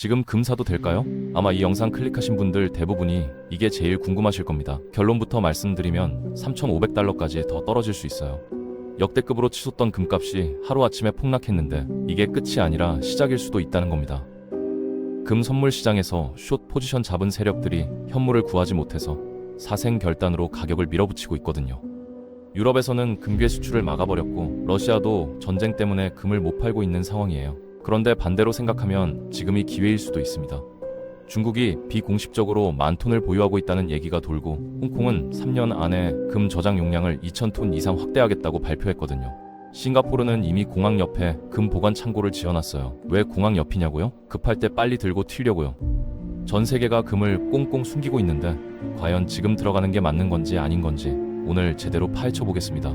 지금 금 사도 될까요? 아마 이 영상 클릭하신 분들 대부분이 이게 제일 궁금하실 겁니다. 결론부터 말씀드리면 3,500달러까지 더 떨어질 수 있어요. 역대급으로 치솟던 금값이 하루아침에 폭락했는데 이게 끝이 아니라 시작일 수도 있다는 겁니다. 금 선물 시장에서 숏 포지션 잡은 세력들이 현물을 구하지 못해서 사생결단으로 가격을 밀어붙이고 있거든요. 유럽에서는 금괴 수출을 막아버렸고 러시아도 전쟁 때문에 금을 못 팔고 있는 상황이에요. 그런데 반대로 생각하면 지금이 기회일 수도 있습니다. 중국이 비공식적으로 10,000톤을 보유하고 있다는 얘기가 돌고 홍콩은 3년 안에 금 저장 용량을 2,000톤 이상 확대하겠다고 발표했거든요. 싱가포르는 이미 공항 옆에 금 보관 창고를 지어놨어요. 왜 공항 옆이냐고요? 급할 때 빨리 들고 튀려고요. 전 세계가 금을 꽁꽁 숨기고 있는데 과연 지금 들어가는 게 맞는 건지 아닌 건지 오늘 제대로 파헤쳐 보겠습니다.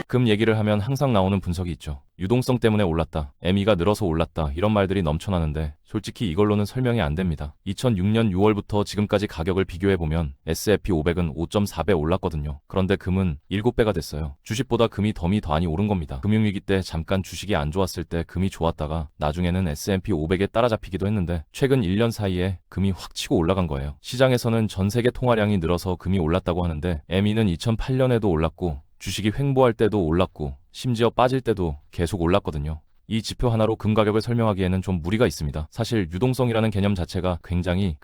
금 얘기를 하면 항상 나오는 분석이 있죠. 유동성 때문에 올랐다, ME가 늘어서 올랐다 이런 말들이 넘쳐나는데 솔직히 이걸로는 설명이 안 됩니다. 2006년 6월부터 지금까지 가격을 비교해보면 S&P 500은 5.4배 올랐거든요. 그런데 금은 7배가 됐어요. 주식보다 금이 더 많이 오른 겁니다. 금융위기 때 잠깐 주식이 안 좋았을 때 금이 좋았다가 나중에는 S&P 500에 따라잡히기도 했는데 최근 1년 사이에 금이 확 치고 올라간 거예요. 시장에서는 전 세계 통화량이 늘어서 금이 올랐다고 하는데 ME는 2008년에도 올랐고 주식이 횡보할 때도 올랐고 심지어 빠질 때도 계속 올랐거든요. 이 지표 하나로 금 가격을 설명하기에는 좀 무리가 있습니다. 사실 유동성이라는 개념 자체가 굉장히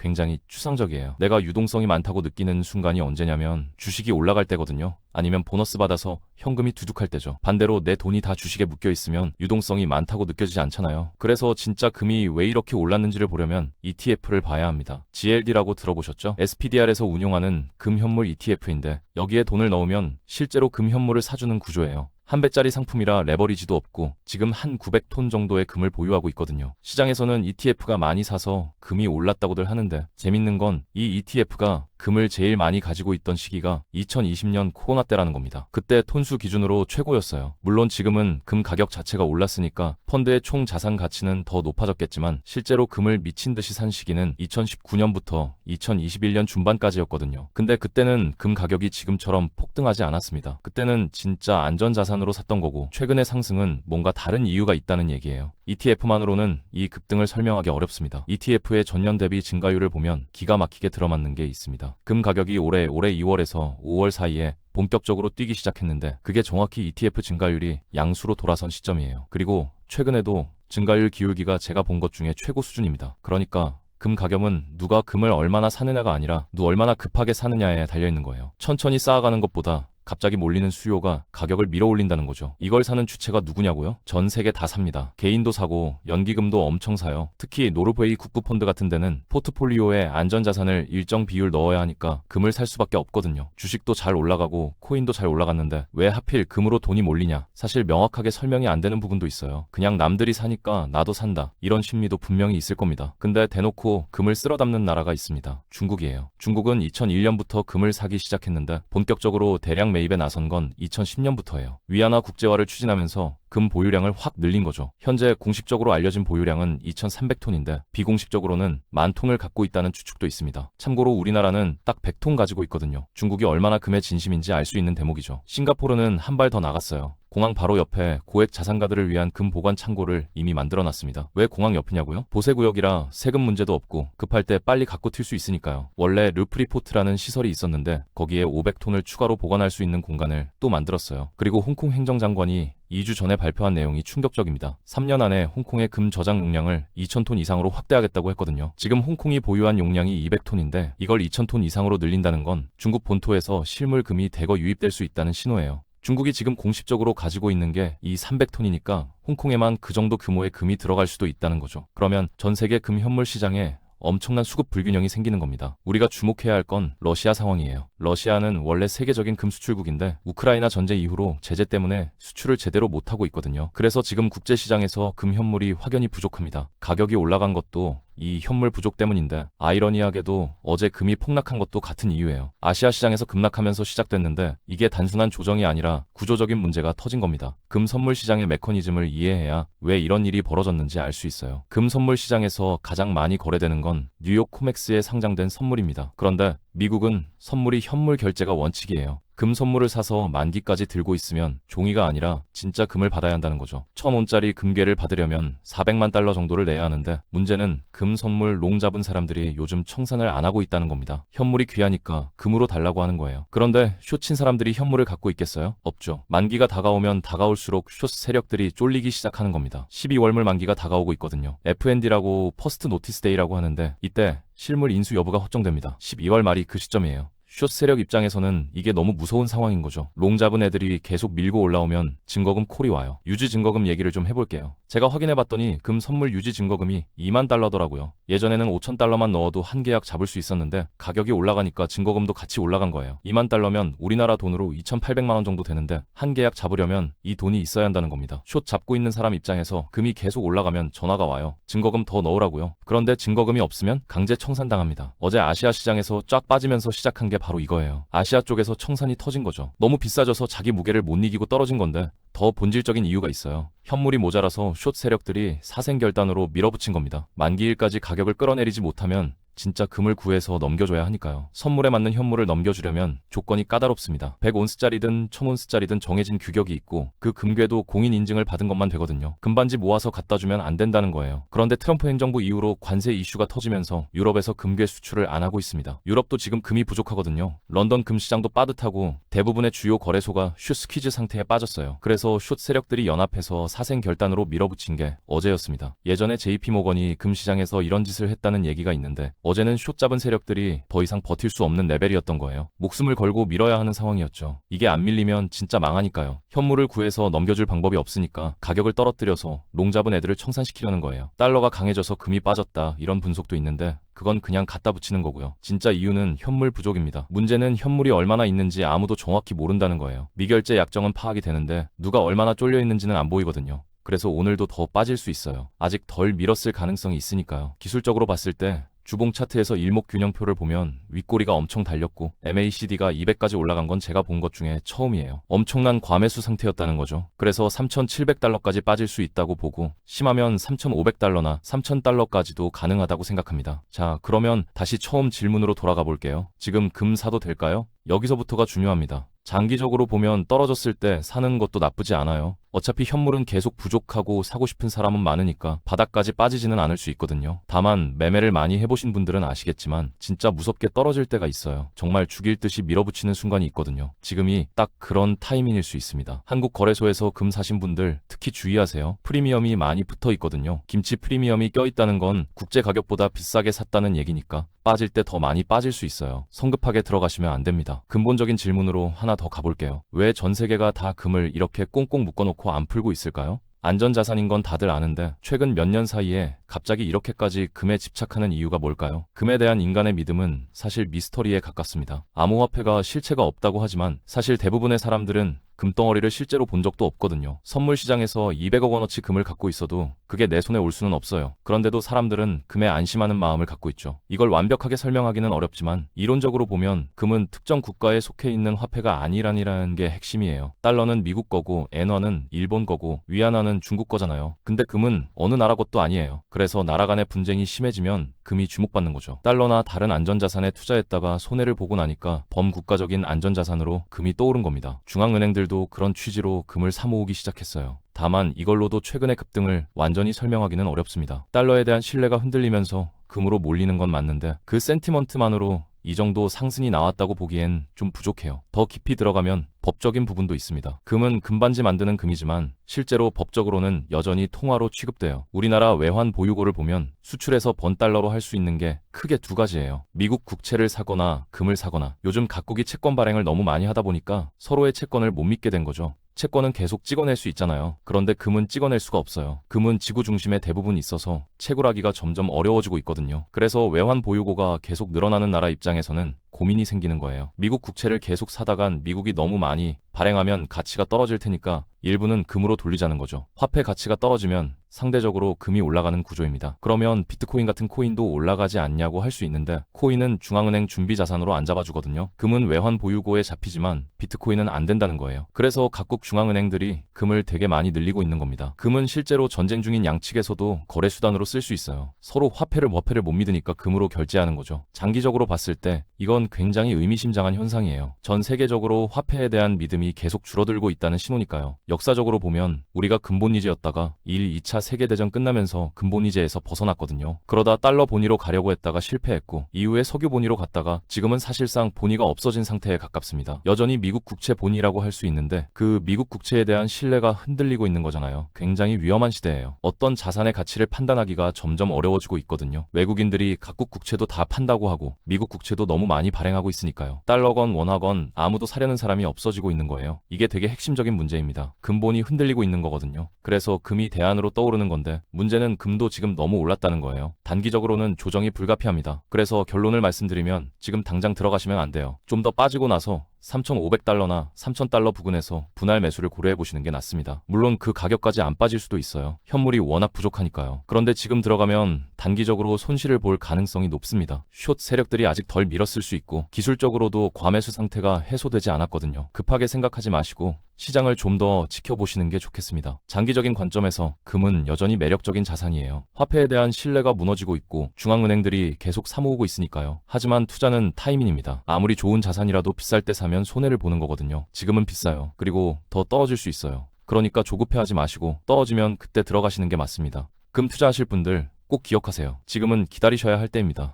추상적이에요. 내가 유동성이 많다고 느끼는 순간이 언제냐면 주식이 올라갈 때거든요. 아니면 보너스 받아서 현금이 두둑할 때죠. 반대로 내 돈이 다 주식에 묶여 있으면 유동성이 많다고 느껴지지 않잖아요. 그래서 진짜 금이 왜 이렇게 올랐는지를 보려면 ETF를 봐야 합니다. GLD라고 들어보셨죠? SPDR에서 운용하는 금 현물 ETF인데 여기에 돈을 넣으면 실제로 금 현물을 사주는 구조예요. 한 배짜리 상품이라 레버리지도 없고 지금 한 900톤 정도의 금을 보유하고 있거든요. 시장에서는 ETF가 많이 사서 금이 올랐다고들 하는데 재밌는 건 이 ETF가 금을 제일 많이 가지고 있던 시기가 2020년 코로나 때라는 겁니다. 그때 톤수 기준으로 최고였어요. 물론 지금은 금 가격 자체가 올랐으니까 펀드의 총 자산 가치는 더 높아졌겠지만 실제로 금을 미친 듯이 산 시기는 2019년부터 2021년 중반까지였거든요. 근데 그때는 금 가격이 지금처럼 폭등하지 않았습니다. 그때는 진짜 안전자산으로 샀던 거고 최근의 상승은 뭔가 다른 이유가 있다는 얘기예요. ETF만으로는 이 급등을 설명하기 어렵습니다. ETF의 전년 대비 증가율을 보면 기가 막히게 들어맞는 게 있습니다. 금 가격이 올해 2월에서 5월 사이에 본격적으로 뛰기 시작했는데 그게 정확히 ETF 증가율이 양수로 돌아선 시점이에요. 그리고 최근에도 증가율 기울기가 제가 본 것 중에 최고 수준입니다. 그러니까 금 가격은 누가 금을 얼마나 사느냐가 아니라 누 얼마나 급하게 사느냐에 달려있는 거예요. 천천히 쌓아가는 것보다 갑자기 몰리는 수요가 가격을 밀어올린다는 거죠. 이걸 사는 주체가 누구냐고요? 전 세계 다 삽니다. 개인도 사고 연기금도 엄청 사요. 특히 노르웨이 국부펀드 같은 데는 포트폴리오에 안전자산을 일정 비율 넣어야 하니까 금을 살 수밖에 없거든요. 주식도 잘 올라가고 코인도 잘 올라갔는데 왜 하필 금으로 돈이 몰리냐? 사실 명확하게 설명이 안 되는 부분도 있어요. 그냥 남들이 사니까 나도 산다. 이런 심리도 분명히 있을 겁니다. 근데 대놓고 금을 쓸어담는 나라가 있습니다. 중국이에요. 중국은 2001년부터 금을 사기 시작했는데 본격적으로 대량 매입에 나선 건 2010년부터예요. 위안화 국제화를 추진하면서 금 보유량을 확 늘린 거죠. 현재 공식적으로 알려진 보유량은 2,300톤인데 비공식적으로는 10,000톤을 갖고 있다는 추측도 있습니다. 참고로 우리나라는 딱 100톤 가지고 있거든요. 중국이 얼마나 금의 진심인지 알 수 있는 대목이죠. 싱가포르는 한 발 더 나갔어요. 공항 바로 옆에 고액 자산가들을 위한 금 보관 창고를 이미 만들어놨습니다. 왜 공항 옆이냐고요? 보세구역이라 세금 문제도 없고 급할 때 빨리 갖고 튈 수 있으니까요. 원래 르프리포트라는 시설이 있었는데 거기에 500톤을 추가로 보관할 수 있는 공간을 또 만들었어요. 그리고 홍콩 행정장관이 2주 전에 발표한 내용이 충격적입니다. 3년 안에 홍콩의 금 저장 용량을 2,000톤 이상으로 확대하겠다고 했거든요. 지금 홍콩이 보유한 용량이 200톤인데 이걸 2,000톤 이상으로 늘린다는 건 중국 본토에서 실물 금이 대거 유입될 수 있다는 신호예요. 중국이 지금 공식적으로 가지고 있는 게 이 300톤이니까 홍콩에만 그 정도 규모의 금이 들어갈 수도 있다는 거죠. 그러면 전 세계 금 현물 시장에 엄청난 수급 불균형이 생기는 겁니다. 우리가 주목해야 할 건 러시아 상황이에요. 러시아는 원래 세계적인 금 수출국인데 우크라이나 전쟁 이후로 제재 때문에 수출을 제대로 못하고 있거든요. 그래서 지금 국제시장에서 금 현물이 확연히 부족합니다. 가격이 올라간 것도 이 현물 부족 때문인데 아이러니하게도 어제 금이 폭락한 것도 같은 이유예요. 아시아 시장에서 급락하면서 시작됐는데 이게 단순한 조정이 아니라 구조적인 문제가 터진 겁니다. 금 선물 시장의 메커니즘을 이해해야 왜 이런 일이 벌어졌는지 알 수 있어요. 금 선물 시장에서 가장 많이 거래되는 건 뉴욕 코맥스에 상장된 선물입니다. 그런데 미국은 선물이 현물 결제가 원칙이에요. 금 선물을 사서 만기까지 들고 있으면 종이가 아니라 진짜 금을 받아야 한다는 거죠. 1,000원짜리 금괴를 받으려면 400만 달러 정도를 내야 하는데 문제는 금 선물 롱 잡은 사람들이 요즘 청산을 안 하고 있다는 겁니다. 현물이 귀하니까 금으로 달라고 하는 거예요. 그런데 숏친 사람들이 현물을 갖고 있겠어요? 없죠. 만기가 다가오면 다가올수록 숏 세력들이 쫄리기 시작하는 겁니다. 12월물 만기가 다가오고 있거든요. FND라고 퍼스트 노티스 데이라고 하는데 이때 실물 인수 여부가 확정됩니다. 12월 말이 그 시점이에요. 숏 세력 입장에서는 이게 너무 무서운 상황인 거죠. 롱 잡은 애들이 계속 밀고 올라오면 증거금 콜이 와요. 유지 증거금 얘기를 좀 해볼게요. 제가 확인해봤더니 금 선물 유지 증거금이 2만 달러더라고요. 예전에는 5천 달러만 넣어도 한 계약 잡을 수 있었는데 가격이 올라가니까 증거금도 같이 올라간 거예요. 2만 달러면 우리나라 돈으로 2,800만 원 정도 되는데 한 계약 잡으려면 이 돈이 있어야 한다는 겁니다. 숏 잡고 있는 사람 입장에서 금이 계속 올라가면 전화가 와요. 증거금 더 넣으라고요. 그런데 증거금이 없으면 강제 청산당합니다. 어제 아시아 시장에서 쫙 빠지면서 시작한 게 바로 이거예요. 아시아 쪽에서 청산이 터진 거죠. 너무 비싸져서 자기 무게를 못 이기고 떨어진 건데 더 본질적인 이유가 있어요. 현물이 모자라서 숏 세력들이 사생결단으로 밀어붙인 겁니다. 만기일까지 가격을 끌어내리지 못하면 진짜 금을 구해서 넘겨줘야 하니까요. 선물에 맞는 현물을 넘겨주려면 조건이 까다롭습니다. 100온스짜리든 1000온스짜리든 정해진 규격이 있고 그 금괴도 공인 인증을 받은 것만 되거든요. 금반지 모아서 갖다 주면 안 된다는 거예요. 그런데 트럼프 행정부 이후로 관세 이슈가 터지면서 유럽에서 금괴 수출을 안 하고 있습니다. 유럽도 지금 금이 부족하거든요. 런던 금시장도 빠듯하고 대부분의 주요 거래소가 숏 스퀴즈 상태에 빠졌어요. 그래서 숏 세력들이 연합해서 사생 결단으로 밀어붙인 게 어제였습니다. 예전에 JP모건이 금시장에서 이런 짓을 했다는 얘기가 있는데 어제는 숏 잡은 세력들이 더 이상 버틸 수 없는 레벨이었던 거예요. 목숨을 걸고 밀어야 하는 상황이었죠. 이게 안 밀리면 진짜 망하니까요. 현물을 구해서 넘겨줄 방법이 없으니까 가격을 떨어뜨려서 롱 잡은 애들을 청산시키려는 거예요. 달러가 강해져서 금이 빠졌다 이런 분석도 있는데 그건 그냥 갖다 붙이는 거고요. 진짜 이유는 현물 부족입니다. 문제는 현물이 얼마나 있는지 아무도 정확히 모른다는 거예요. 미결제 약정은 파악이 되는데 누가 얼마나 쫄려 있는지는 안 보이거든요. 그래서 오늘도 더 빠질 수 있어요. 아직 덜 밀었을 가능성이 있으니까요. 기술적으로 봤을 때 주봉 차트에서 일목균형표를 보면 윗꼬리가 엄청 달렸고 MACD가 200까지 올라간 건 제가 본 것 중에 처음이에요. 엄청난 과매수 상태였다는 거죠. 그래서 3,700달러까지 빠질 수 있다고 보고 심하면 3,500달러나 3,000달러까지도 가능하다고 생각합니다. 자, 그러면 다시 처음 질문으로 돌아가 볼게요. 지금 금 사도 될까요? 여기서부터가 중요합니다. 장기적으로 보면 떨어졌을 때 사는 것도 나쁘지 않아요. 어차피 현물은 계속 부족하고 사고 싶은 사람은 많으니까 바닥까지 빠지지는 않을 수 있거든요. 다만 매매를 많이 해보신 분들은 아시겠지만 진짜 무섭게 떨어질 때가 있어요. 정말 죽일 듯이 밀어붙이는 순간이 있거든요. 지금이 딱 그런 타이밍일 수 있습니다. 한국 거래소에서 금 사신 분들 특히 주의하세요. 프리미엄이 많이 붙어 있거든요. 김치 프리미엄이 껴있다는 건 국제 가격보다 비싸게 샀다는 얘기니까 빠질 때 더 많이 빠질 수 있어요. 성급하게 들어가시면 안 됩니다. 근본적인 질문으로 하나 더 가볼게요. 왜 전 세계가 다 금을 이렇게 꽁꽁 묶어놓고 안 풀고 있을까요? 안전자산인 건 다들 아는데 최근 몇 년 사이에 갑자기 이렇게까지 금에 집착하는 이유가 뭘까요? 금에 대한 인간의 믿음은 사실 미스터리에 가깝습니다. 암호화폐가 실체가 없다고 하지만 사실 대부분의 사람들은 금덩어리를 실제로 본 적도 없거든요. 선물 시장에서 200억 원어치 금을 갖고 있어도 그게 내 손에 올 수는 없어요. 그런데도 사람들은 금에 안심하는 마음을 갖고 있죠. 이걸 완벽하게 설명하기는 어렵지만 이론적으로 보면 금은 특정 국가에 속해 있는 화폐가 아니라는 게 핵심이에요. 달러는 미국 거고 엔화는 일본 거고 위안화는 중국 거잖아요. 근데 금은 어느 나라 것도 아니에요. 그래서 나라 간의 분쟁이 심해지면 금이 주목받는 거죠. 달러나 다른 안전자산에 투자했다가 손해를 보고 나니까 범국가적인 안전자산으로 금이 떠오른 겁니다. 중앙은행들도 그런 취지로 금을 사모으기 시작했어요. 다만 이걸로도 최근의 급등을 완전히 설명하기는 어렵습니다. 달러에 대한 신뢰가 흔들리면서 금으로 몰리는 건 맞는데 그 센티먼트만으로 이 정도 상승이 나왔다고 보기엔 좀 부족해요. 더 깊이 들어가면 법적인 부분도 있습니다. 금은 금반지 만드는 금이지만 실제로 법적으로는 여전히 통화로 취급돼요. 우리나라 외환 보유고를 보면 수출해서 번 달러로 할 수 있는 게 크게 두 가지예요. 미국 국채를 사거나 금을 사거나. 요즘 각국이 채권 발행을 너무 많이 하다 보니까 서로의 채권을 못 믿게 된 거죠. 채권은 계속 찍어낼 수 있잖아요. 그런데 금은 찍어낼 수가 없어요. 금은 지구 중심에 대부분 있어서 채굴하기가 점점 어려워지고 있거든요. 그래서 외환 보유고가 계속 늘어나는 나라 입장에서는 고민이 생기는 거예요. 미국 국채를 계속 사다간 미국이 너무 많이 발행하면 가치가 떨어질 테니까 일부는 금으로 돌리자는 거죠. 화폐 가치가 떨어지면 상대적으로 금이 올라가는 구조입니다. 그러면 비트코인 같은 코인도 올라가지 않냐고 할 수 있는데 코인은 중앙은행 준비 자산으로 안 잡아주거든요. 금은 외환 보유고에 잡히지만 비트코인은 안 된다는 거예요. 그래서 각국 중앙은행들이 금을 되게 많이 늘리고 있는 겁니다. 금은 실제로 전쟁 중인 양측에서도 거래 수단으로 쓸 수 있어요. 서로 화폐를 못 믿으니까 금으로 결제하는 거죠. 장기적으로 봤을 때 이건 이건 굉장히 의미심장한 현상이에요. 전 세계적으로 화폐에 대한 믿음이 계속 줄어들고 있다는 신호니까요. 역사적으로 보면 우리가 근본위제였다가 1, 2차 세계대전 끝나면서 근본위제에서 벗어났거든요. 그러다 달러 본위로 가려고 했다가 실패했고 이후에 석유 본위로 갔다가 지금은 사실상 본위가 없어진 상태에 가깝습니다. 여전히 미국 국채 본위라고 할 수 있는데 그 미국 국채에 대한 신뢰가 흔들리고 있는 거잖아요. 굉장히 위험한 시대예요. 어떤 자산의 가치를 판단하기가 점점 어려워지고 있거든요. 외국인들이 각국 국채도 다 판다고 하고 미국 국채도 너무 많이 발행하고 있으니까요. 달러건 원화건 아무도 사려는 사람이 없어지고 있는 거예요. 이게 되게 핵심적인 문제입니다. 근본이 흔들리고 있는 거거든요. 그래서 금이 대안으로 떠오르는 건데 문제는 금도 지금 너무 올랐다는 거예요. 단기적으로는 조정이 불가피합니다. 그래서 결론을 말씀드리면 지금 당장 들어가시면 안 돼요. 좀 더 빠지고 나서 3,500달러나 3,000달러 부근에서 분할 매수를 고려해 보시는 게 낫습니다. 물론 그 가격까지 안 빠질 수도 있어요. 현물이 워낙 부족하니까요. 그런데 지금 들어가면 단기적으로 손실을 볼 가능성이 높습니다. 숏 세력들이 아직 덜 밀었을 수 있고 기술적으로도 과매수 상태가 해소되지 않았거든요. 급하게 생각하지 마시고 시장을 좀 더 지켜보시는 게 좋겠습니다. 장기적인 관점에서 금은 여전히 매력적인 자산이에요. 화폐에 대한 신뢰가 무너지고 있고 중앙은행들이 계속 사모으고 있으니까요. 하지만 투자는 타이밍입니다. 아무리 좋은 자산이라도 비쌀 때 사면 손해를 보는 거거든요. 지금은 비싸요. 그리고 더 떨어질 수 있어요. 그러니까 조급해하지 마시고 떨어지면 그때 들어가시는 게 맞습니다. 금 투자하실 분들 꼭 기억하세요. 지금은 기다리셔야 할 때입니다.